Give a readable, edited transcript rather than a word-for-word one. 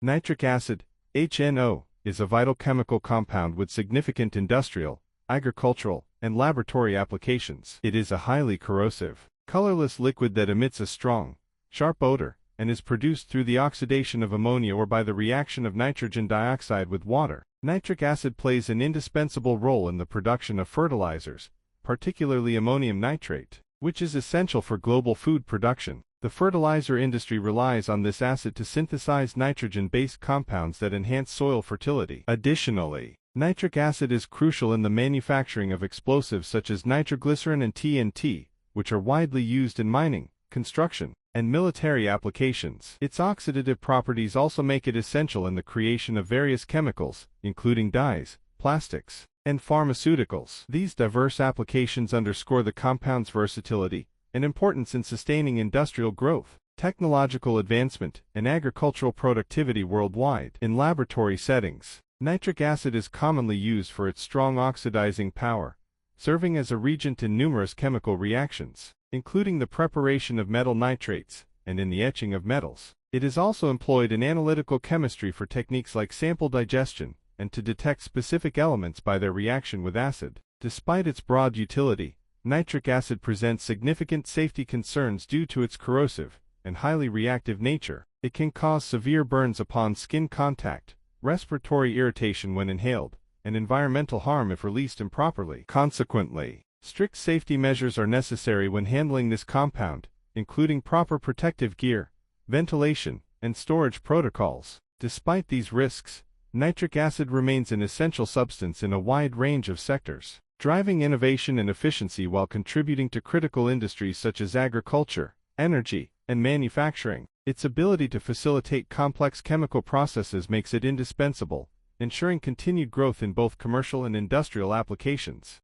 Nitric acid, HNO, is a vital chemical compound with significant industrial, agricultural, and laboratory applications. It is a highly corrosive, colorless liquid that emits a strong, sharp odor, and is produced through the oxidation of ammonia or by the reaction of nitrogen dioxide with water. Nitric acid plays an indispensable role in the production of fertilizers, particularly ammonium nitrate, which is essential for global food production. The fertilizer industry relies on this acid to synthesize nitrogen-based compounds that enhance soil fertility. Additionally, nitric acid is crucial in the manufacturing of explosives such as nitroglycerin and TNT, which are widely used in mining, construction, and military applications. Its oxidative properties also make it essential in the creation of various chemicals, including dyes, plastics, and pharmaceuticals. These diverse applications underscore the compound's versatility and importance in sustaining industrial growth, technological advancement, and agricultural productivity worldwide. In laboratory settings, nitric acid is commonly used for its strong oxidizing power, serving as a reagent in numerous chemical reactions, including the preparation of metal nitrates and in the etching of metals. It is also employed in analytical chemistry for techniques like sample digestion and to detect specific elements by their reaction with acid. Despite its broad utility, nitric acid presents significant safety concerns due to its corrosive and highly reactive nature. It can cause severe burns upon skin contact, respiratory irritation when inhaled, and environmental harm if released improperly. Consequently, strict safety measures are necessary when handling this compound, including proper protective gear, ventilation, and storage protocols. Despite these risks, nitric acid remains an essential substance in a wide range of sectors, driving innovation and efficiency while contributing to critical industries such as agriculture, energy, and manufacturing. Its ability to facilitate complex chemical processes makes it indispensable, ensuring continued growth in both commercial and industrial applications.